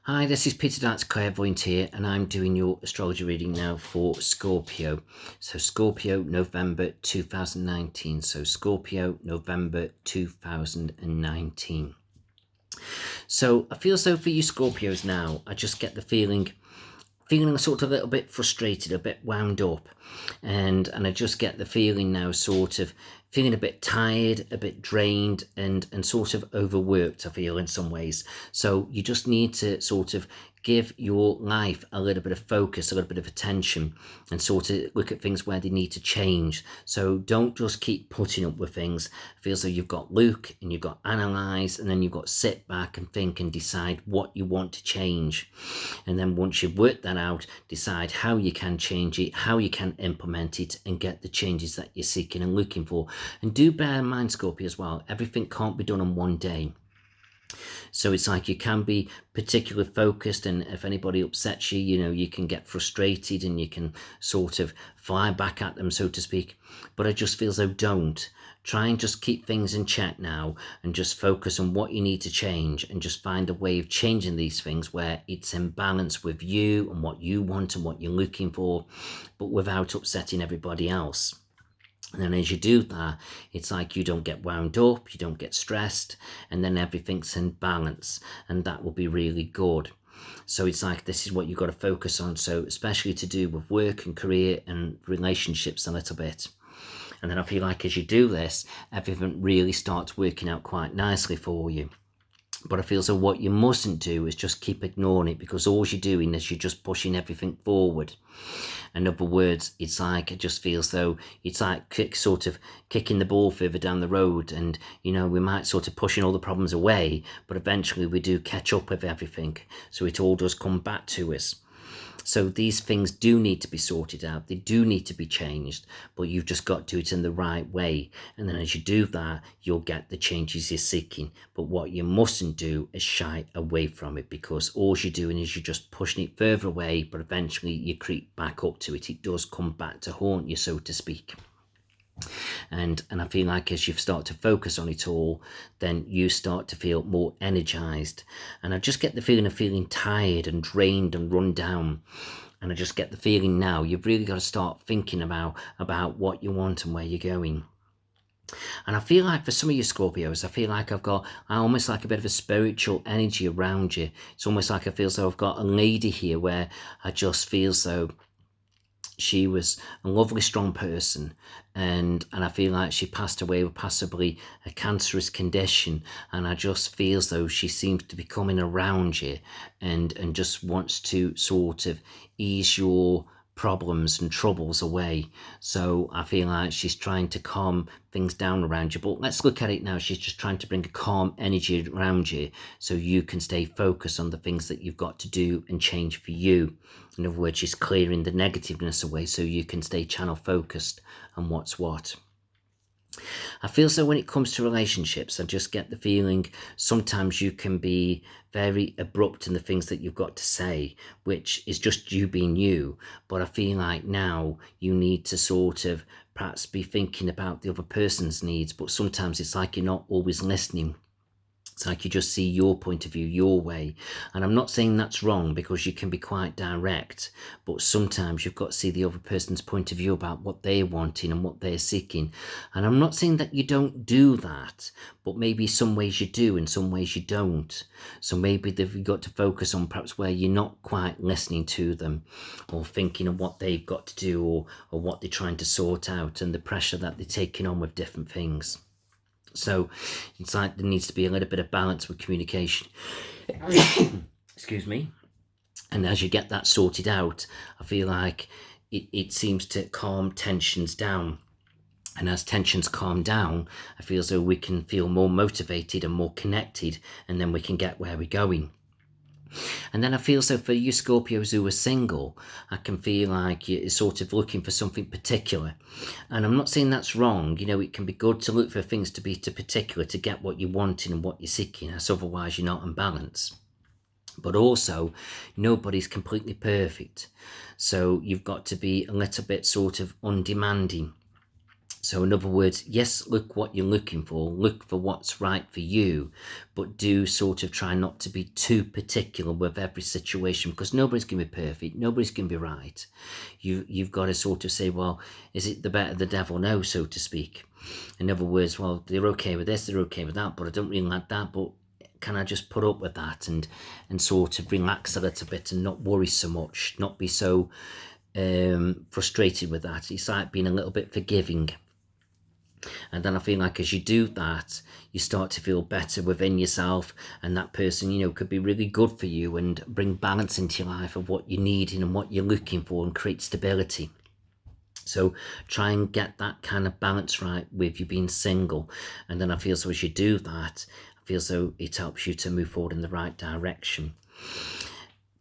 Hi, this is Peter Darts Clairvoyant here, and I'm doing your astrology reading now for Scorpio. So Scorpio November 2019. So Scorpio November 2019. So I feel so for you Scorpios now. I just get the feeling sort of a little bit frustrated, a bit wound up, and I just get the feeling now sort of feeling a bit tired, a bit drained, and sort of overworked, I feel, in some ways. So you just need to sort of give your life a little bit of focus, a little bit of attention, and sort of look at things where they need to change. So don't just keep putting up with things. It feels like you've got look and you've got analyze, and then you've got sit back and think and decide what you want to change. And then once you've worked that out, decide how you can change it, how you can implement it, and get the changes that you're seeking and looking for. And do bear in mind, Scorpio, as well, everything can't be done on one day. So it's like you can be particularly focused, and if anybody upsets you, you can get frustrated and you can sort of fly back at them, so to speak. But I just feel as though don't. Try and just keep things in check now and just focus on what you need to change, and just find a way of changing these things where it's in balance with you and what you want and what you're looking for, but without upsetting everybody else. And then as you do that, it's like you don't get wound up, you don't get stressed, and then everything's in balance, and that will be really good. So it's like this is what you've got to focus on. So especially to do with work and career and relationships a little bit. And then I feel like as you do this, everything really starts working out quite nicely for you. But I feel so what you mustn't do is just keep ignoring it, because all you're doing is you're just pushing everything forward. In other words, it's like, it just feels though it's like sort of kicking the ball further down the road, and we might sort of pushing all the problems away, but eventually we do catch up with everything, so it all does come back to us. So these things do need to be sorted out, they do need to be changed, but you've just got to do it in the right way. And then as you do that, you'll get the changes you're seeking. But what you mustn't do is shy away from it, because all you're doing is you're just pushing it further away, but eventually you creep back up to it. It does come back to haunt you, so to speak. And I feel like as you start to focus on it all, then you start to feel more energized. And I just get the feeling of feeling tired and drained and run down. And I just get the feeling now you've really got to start thinking about what you want and where you're going. And I feel like for some of you Scorpios, I feel like I almost like a bit of a spiritual energy around you. It's almost like I feel so I've got a lady here where I just feel so she was a lovely, strong person, and I feel like she passed away with possibly a cancerous condition, and I just feel as though she seems to be coming around you and just wants to sort of ease your problems and troubles away. So I feel like she's trying to calm things down around you, but let's look at it now. She's just trying to bring a calm energy around you so you can stay focused on the things that you've got to do and change for you. In other words, she's clearing the negativeness away so you can stay channel focused on what's what. I feel so when it comes to relationships, I just get the feeling sometimes you can be very abrupt in the things that you've got to say, which is just you being you. But I feel like now you need to sort of perhaps be thinking about the other person's needs, but sometimes it's like you're not always listening. It's like you just see your point of view, your way. And I'm not saying that's wrong, because you can be quite direct, but sometimes you've got to see the other person's point of view about what they're wanting and what they're seeking. And I'm not saying that you don't do that, but maybe some ways you do and some ways you don't. So maybe you've got to focus on perhaps where you're not quite listening to them, or thinking of what they've got to do, or what they're trying to sort out, and the pressure that they're taking on with different things. So it's like there needs to be a little bit of balance with communication. Excuse me. And as you get that sorted out, I feel like it seems to calm tensions down. And as tensions calm down, I feel as though we can feel more motivated and more connected, and then we can get where we're going. And then I feel so for you Scorpios who are single, I can feel like you're sort of looking for something particular. And I'm not saying that's wrong. It can be good to look for things to be particular to get what you're wanting and what you're seeking, as otherwise you're not in balance. But also, nobody's completely perfect. So you've got to be a little bit sort of undemanding. So in other words, yes, look what you're looking for, look for what's right for you, but do sort of try not to be too particular with every situation, because nobody's going to be perfect, nobody's going to be right. You've got to sort of say, well, is it the better the devil knows, so to speak? In other words, well, they're okay with this, they're okay with that, but I don't really like that, but can I just put up with that and sort of relax a little bit and not worry so much, not be so frustrated with that? It's like being a little bit forgiving. And then I feel like as you do that, you start to feel better within yourself, and that person, could be really good for you and bring balance into your life of what you're needing and what you're looking for and create stability. So try and get that kind of balance right with you being single. And then I feel so as you do that, I feel so it helps you to move forward in the right direction.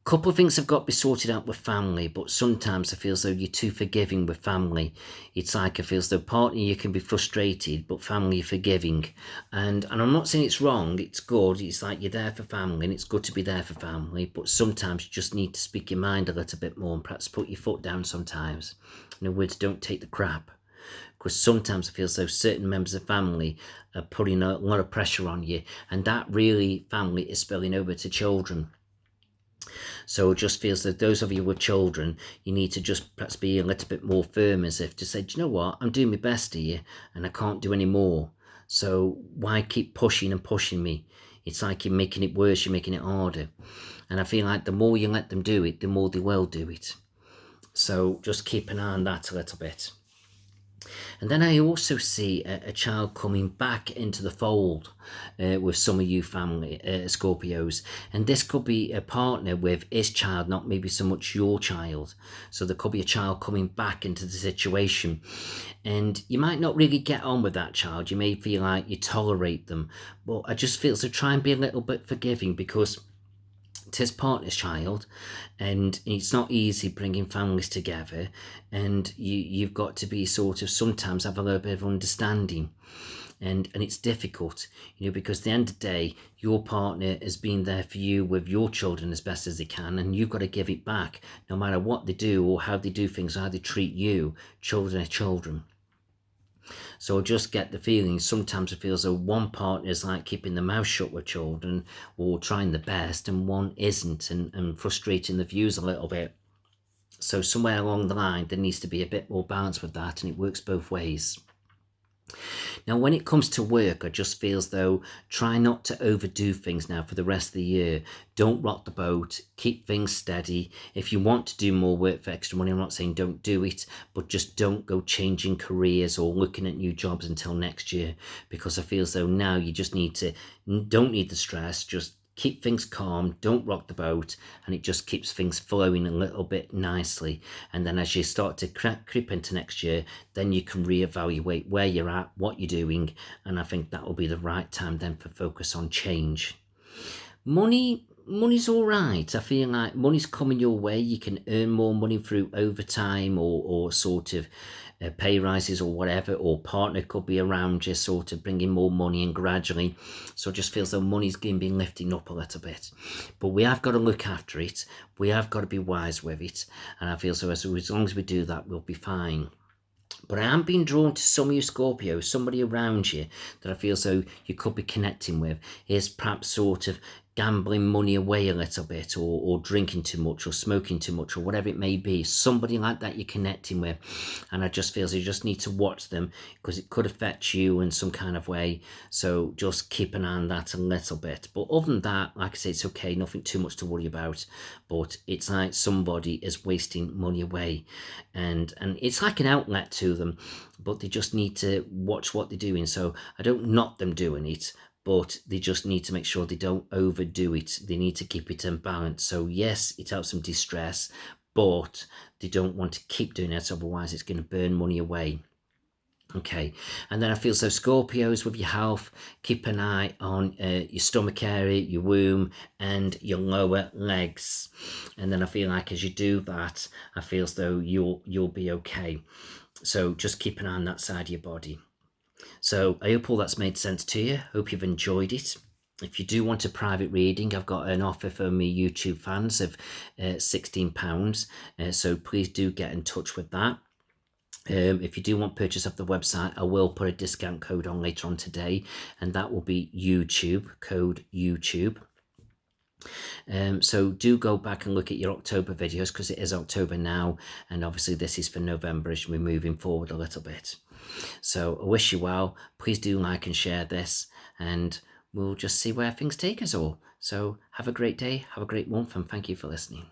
Couple of things have got to be sorted out with family, but sometimes I feel as though you're too forgiving with family. It's like I feel as though partner you can be frustrated, but family you're forgiving. And I'm not saying it's wrong, it's good. It's like you're there for family and it's good to be there for family, but sometimes you just need to speak your mind a little bit more and perhaps put your foot down sometimes. In other words, don't take the crap. Because sometimes I feel as though certain members of family are putting a lot of pressure on you, and that really family is spilling over to children. So it just feels that those of you with children, you need to just perhaps be a little bit more firm, as if to say, do you know what, I'm doing my best here and I can't do any more. So why keep pushing and pushing me? It's like you're making it worse, you're making it harder. And I feel like the more you let them do it, the more they will do it. So just keep an eye on that a little bit. And then I also see a child coming back into the fold with some of you family Scorpios. And this could be a partner with his child, not maybe so much your child. So there could be a child coming back into the situation. And you might not really get on with that child. You may feel like you tolerate them. But I just feel so try and be a little bit forgiving, because it's his partner's child, and it's not easy bringing families together, and you've got to be sort of sometimes have a little bit of understanding, and it's difficult, because at the end of the day, your partner has been there for you with your children as best as they can, and you've got to give it back no matter what they do or how they do things or how they treat you. Children are children. So I just get the feeling sometimes it feels as though one partner is like keeping the mouth shut with children or trying the best, and one isn't, and frustrating the views a little bit. So somewhere along the line, there needs to be a bit more balance with that, and it works both ways. Now, when it comes to work, I just feel as though try not to overdo things now for the rest of the year. Don't rock the boat. Keep things steady. If you want to do more work for extra money, I'm not saying don't do it, but just don't go changing careers or looking at new jobs until next year, because I feel as though now you just don't need the stress, just keep things calm, don't rock the boat, and it just keeps things flowing a little bit nicely. And then as you start to creep into next year, then you can reevaluate where you're at, what you're doing, and I think that will be the right time then for focus on change. Money's all right. I feel like money's coming your way. You can earn more money through overtime or sort of pay rises or whatever, or partner could be around you sort of bringing more money in gradually. So it just feels though money's been lifting up a little bit, but we have got to look after it. We have got to be wise with it, and I feel so as long as we do that, we'll be fine. But I am being drawn to some of you Scorpios, somebody around you that I feel so you could be connecting with is perhaps sort of gambling money away a little bit, or drinking too much or smoking too much or whatever it may be. Somebody like that you're connecting with, and I just feel so you just need to watch them, because it could affect you in some kind of way. So just keep an eye on that a little bit. But other than that, like I say, it's okay, nothing too much to worry about. But it's like somebody is wasting money away, and it's like an outlet to them, but they just need to watch what they're doing. So I don't knock them doing it, but they just need to make sure they don't overdo it. They need to keep it in balance. So yes, it helps them de-stress, but they don't want to keep doing it, otherwise it's going to burn money away. Okay, and then I feel so Scorpios with your health, keep an eye on your stomach area, your womb, and your lower legs. And then I feel like as you do that, I feel as though you'll be okay. So just keep an eye on that side of your body. So I hope all that's made sense to you. Hope you've enjoyed it. If you do want a private reading, I've got an offer for me YouTube fans of £16. So please do get in touch with that. If you do want purchase of the website, I will put a discount code on later on today, and that will be YouTube, code YouTube. So do go back and look at your October videos, because it is October now, and obviously this is for November as we're moving forward a little bit. So I wish you well. Please do like and share this, and we'll just see where things take us all. So have a great day, have a great month, and thank you for listening.